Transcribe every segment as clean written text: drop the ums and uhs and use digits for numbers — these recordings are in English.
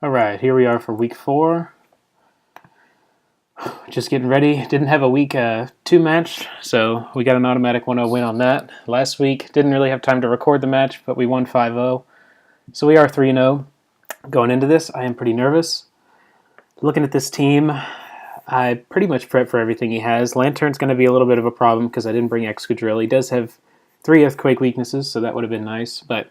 All right, here we are for week 4. Just getting ready. Didn't have a week 2 match, so we got an automatic 1-0 win on that. Last week, didn't really have time to record the match, but we won 5-0. So we are 3-0. Going into this, I am pretty nervous. Looking at this team, I pretty much prep for everything he has. Lantern's going to be a little bit of a problem because I didn't bring Excadrill. He does have 3 Earthquake weaknesses, so that would have been nice, but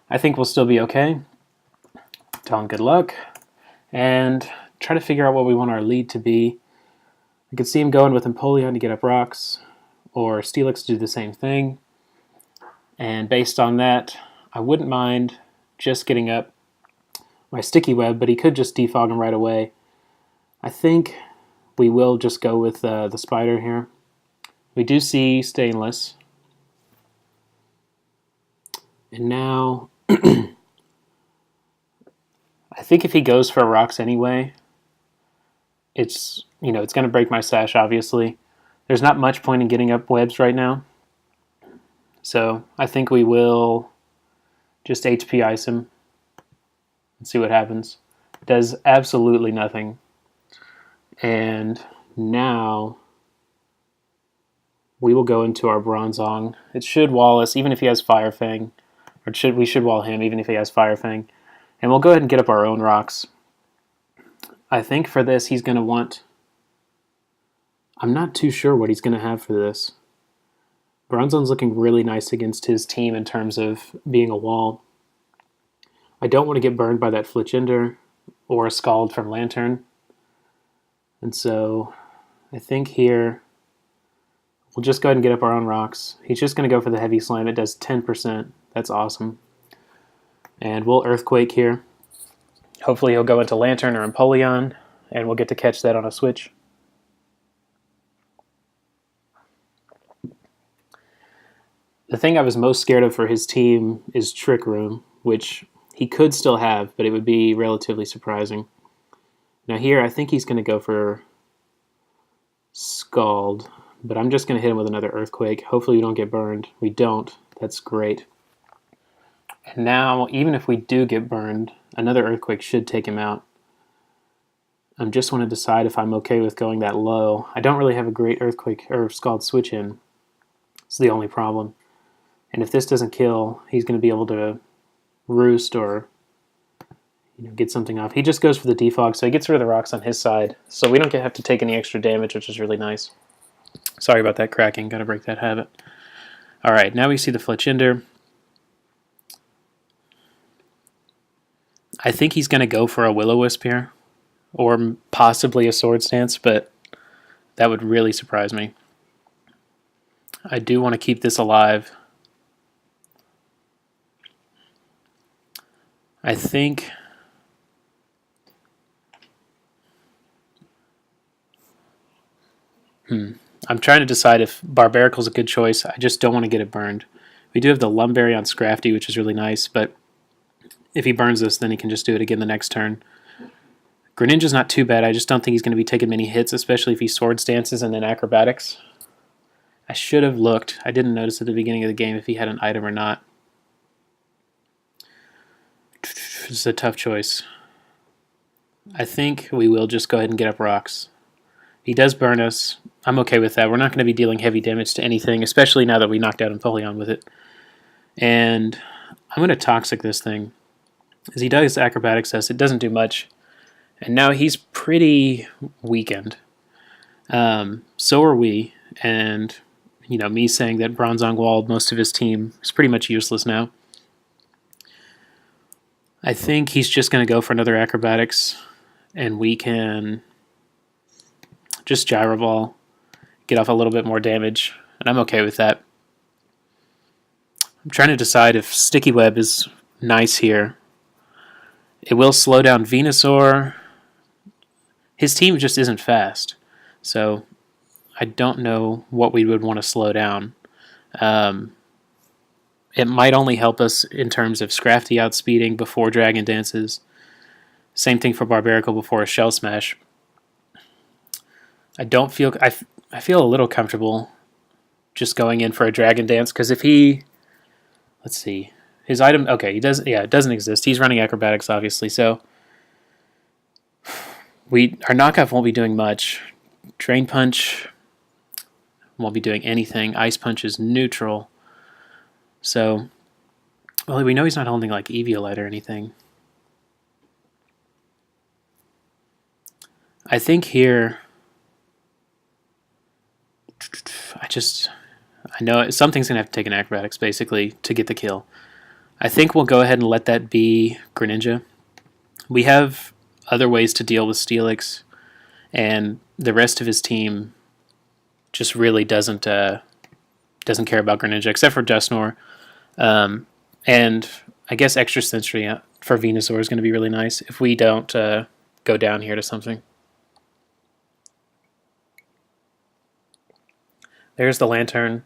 I think we'll still be okay. Tell him good luck, and try to figure out what we want our lead to be. I could see him going with Empoleon to get up rocks, or Steelix to do the same thing. And based on that, I wouldn't mind just getting up my Sticky Web, but he could just defog him right away. I think we will just go with the Spider here. We do see Stainless. And now I think if he goes for rocks anyway, it's going to break my stash, obviously. There's not much point in getting up webs right now. So I think we will just HP ice him and see what happens. Does absolutely nothing. And now we will go into our Bronzong. It should wall us, even if he has Fire Fang. Or we should wall him, even if he has Fire Fang. And we'll go ahead and get up our own rocks. I think for this he's going to want... I'm not too sure what he's going to have for this. Bronzong's looking really nice against his team in terms of being a wall. I don't want to get burned by that Fletchinder or a Scald from Lantern. And so I think here we'll just go ahead and get up our own rocks. He's just going to go for the Heavy Slam. It does 10%. That's awesome. And we'll Earthquake here. Hopefully he'll go into Lantern or Empoleon, and we'll get to catch that on a switch. The thing I was most scared of for his team is Trick Room, which he could still have, but it would be relatively surprising. Now here, I think he's going to go for Scald, but I'm just going to hit him with another Earthquake. Hopefully we don't get burned. We don't. That's great. And now, even if we do get burned, another Earthquake should take him out. I just want to decide if I'm okay with going that low. I don't really have a great Earthquake or Scald switch in. It's the only problem. And if this doesn't kill, he's going to be able to roost or get something off. He just goes for the defog, so he gets rid of the rocks on his side. So we don't have to take any extra damage, which is really nice. Sorry about that cracking. Got to break that habit. All right, now we see the Fletchinder. I think he's going to go for a Will-O-Wisp here, or possibly a Swords Dance, but that would really surprise me. I do want to keep this alive. I think I'm trying to decide if Barbaricle's a good choice. I just don't want to get it burned. We do have the Lumberry on Scrafty, which is really nice, but if he burns this, then he can just do it again the next turn. Greninja's not too bad. I just don't think he's going to be taking many hits, especially if he Swords Dances and then Acrobatics. I should have looked. I didn't notice at the beginning of the game if he had an item or not. It's a tough choice. I think we will just go ahead and get up rocks. He does burn us. I'm okay with that. We're not going to be dealing heavy damage to anything, especially now that we knocked out Empoleon with it. And I'm going to Toxic this thing. As he does Acrobatics us, it doesn't do much. And now he's pretty weakened. So are we. And, me saying that Bronzong walled most of his team is pretty much useless now. I think he's just going to go for another Acrobatics. And we can just Gyro Ball, get off a little bit more damage. And I'm okay with that. I'm trying to decide if Sticky Web is nice here. It will slow down Venusaur. His team just isn't fast, so I don't know what we would want to slow down. It might only help us in terms of Scrafty outspeeding before Dragon Dances. Same thing for Barbaricle before a Shell Smash. I feel a little comfortable just going in for a Dragon Dance, because if he... Let's see. His item... Okay, it doesn't exist. He's running Acrobatics, obviously, so Our knockoff won't be doing much. Drain Punch won't be doing anything. Ice Punch is neutral. So, well, we know he's not holding like Eviolite or anything. I think here, I know something's going to have to take an Acrobatics basically to get the kill. I think we'll go ahead and let that be Greninja. We have other ways to deal with Steelix, and the rest of his team just really doesn't care about Greninja, except for Dusknoir. And I guess Extra Sensory for Venusaur is going to be really nice if we don't go down here to something. There's the Lantern.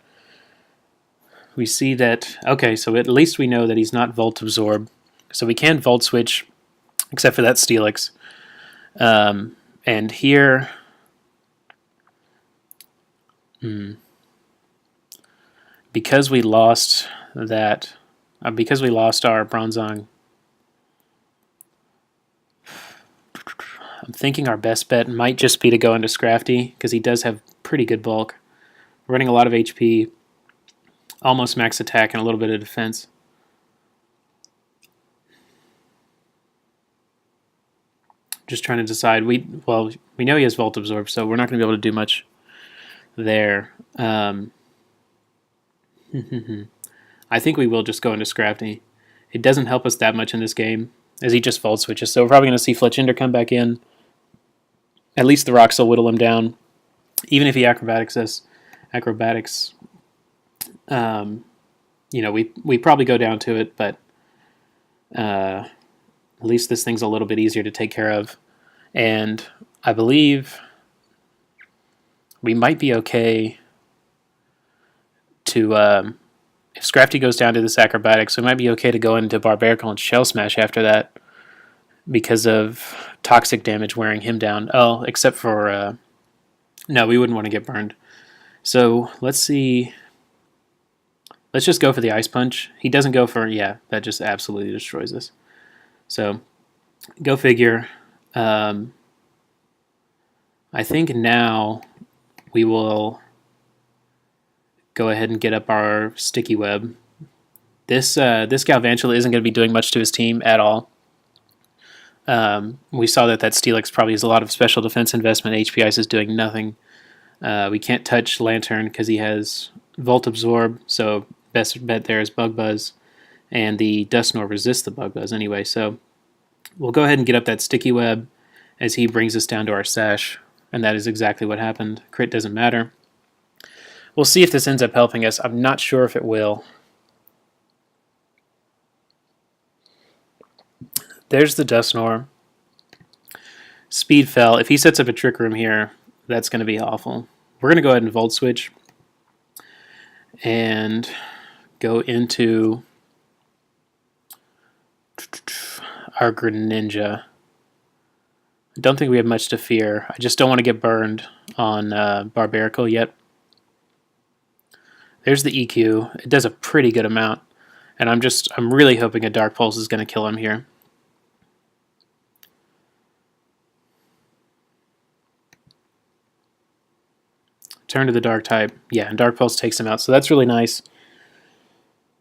We see that, okay, so at least we know that he's not Volt Absorb. So we can Volt Switch, except for that Steelix. And here, because we lost that, because we lost our Bronzong, I'm thinking our best bet might just be to go into Scrafty, because he does have pretty good bulk. We're running a lot of HP, almost max attack, and a little bit of defense. Just trying to decide. We know he has Volt Absorb, so we're not going to be able to do much there. I think we will just go into Scrafty. It doesn't help us that much in this game, as he just Volt Switches, so we're probably going to see Fletchinder come back in. At least the rocks will whittle him down. Even if he Acrobatics us, we probably go down to it, but at least this thing's a little bit easier to take care of. And I believe we might be okay to, if Scrafty goes down to this Acrobatics, we might be okay to go into Barbarical and Shell Smash after that because of toxic damage wearing him down. Oh, except for, no, we wouldn't want to get burned. So let's see. Let's just go for the Ice Punch. He doesn't go for, yeah, that just absolutely destroys us. So go figure. I think now we will go ahead and get up our Sticky Web. This Galvantula isn't going to be doing much to his team at all. We saw that Steelix probably has a lot of special defense investment. HP Ice is doing nothing. We can't touch Lantern because he has Volt Absorb, so best bet there is Bug Buzz, and the Dusknoir resists the Bug Buzz anyway, so we'll go ahead and get up that Sticky Web as he brings us down to our Sash, and that is exactly what happened. Crit doesn't matter. We'll see if this ends up helping us. I'm not sure if it will. There's the Dusknoir. Speed fell. If he sets up a Trick Room here, that's going to be awful. We're going to go ahead and Volt Switch and go into our Greninja. I don't think we have much to fear. I just don't want to get burned on Barbarical yet. There's the EQ. It does a pretty good amount, and I'm really hoping a Dark Pulse is going to kill him here. Turn to the Dark type. Yeah, and Dark Pulse takes him out, so that's really nice.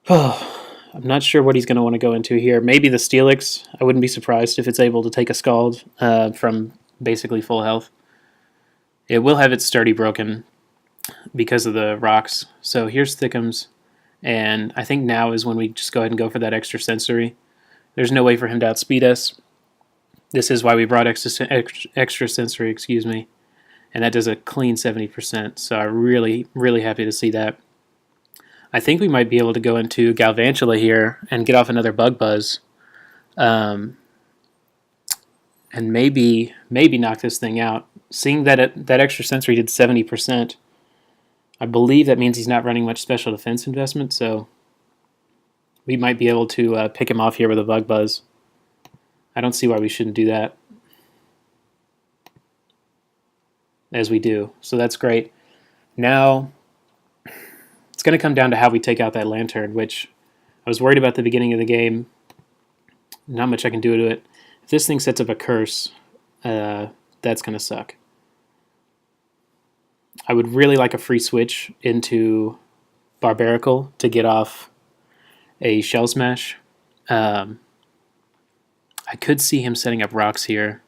Oh, I'm not sure what he's going to want to go into here. Maybe the Steelix. I wouldn't be surprised if it's able to take a Scald from basically full health. It will have its Sturdy broken because of the rocks. So here's Thickums, and I think now is when we just go ahead and go for that Extra Sensory. There's no way for him to outspeed us. This is why we brought extra Sensory, excuse me. And that does a clean 70%, so I'm really, really happy to see that. I think we might be able to go into Galvantula here and get off another Bug Buzz. And maybe knock this thing out. Seeing that that Extra Sensory did 70%, I believe that means he's not running much special defense investment, so we might be able to pick him off here with a Bug Buzz. I don't see why we shouldn't do that. As we do, so that's great. Now, it's going to come down to how we take out that Lantern, which I was worried about at the beginning of the game. Not much I can do to it. If this thing sets up a Curse, the That's going to suck. I would really like a free switch into Barbarical to get off a Shell Smash. I could see him setting up rocks here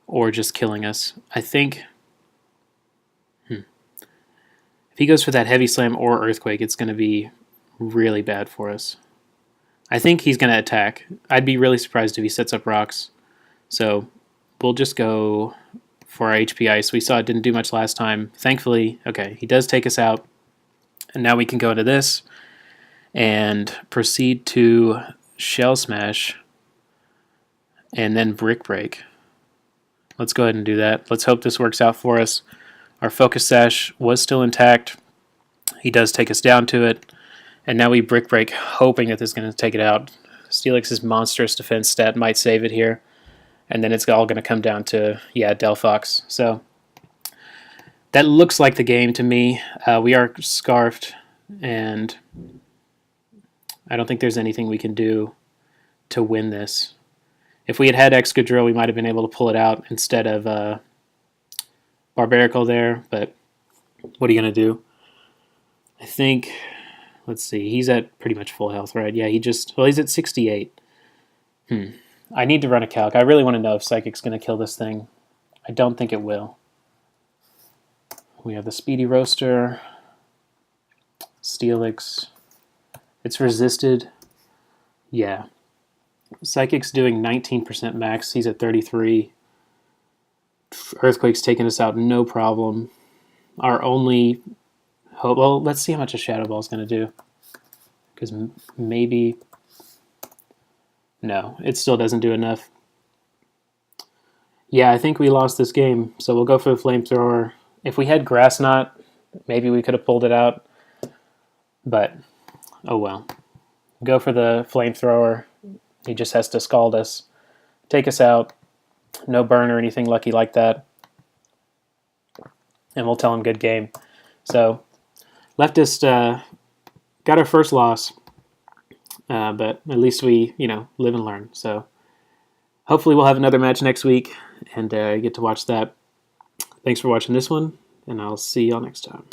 or just killing us. I think if he goes for that Heavy Slam or Earthquake, it's going to be really bad for us. I think he's going to attack. I'd be really surprised if he sets up rocks. So we'll just go for our HP Ice. We saw it didn't do much last time. Thankfully, okay, he does take us out. And now we can go into this and proceed to Shell Smash and then Brick Break. Let's go ahead and do that. Let's hope this works out for us. Our Focus Sash was still intact. He does take us down to it. And now we Brick Break, hoping that this is going to take it out. Steelix's monstrous defense stat might save it here. And then it's all going to come down to, Delphox. So that looks like the game to me. We are scarfed, and I don't think there's anything we can do to win this. If we had had Excadrill, we might have been able to pull it out instead of Barbarical there. But what are you going to do? I think... Let's see, he's at pretty much full health, right? Yeah, he's at 68. I need to run a calc. I really want to know if Psychic's going to kill this thing. I don't think it will. We have the Speedy Roaster, Steelix. It's resisted. Yeah. Psychic's doing 19% max. He's at 33. Earthquake's taking us out no problem. Our only... Well, let's see how much a Shadow Ball is going to do. Because maybe... No, it still doesn't do enough. Yeah, I think we lost this game. So we'll go for the Flamethrower. If we had Grass Knot, maybe we could have pulled it out. But, oh well. Go for the Flamethrower. He just has to Scald us. Take us out. No burn or anything lucky like that. And we'll tell him good game. So... Leftist got our first loss, but at least we, live and learn. So hopefully we'll have another match next week and get to watch that. Thanks for watching this one, and I'll see y'all next time.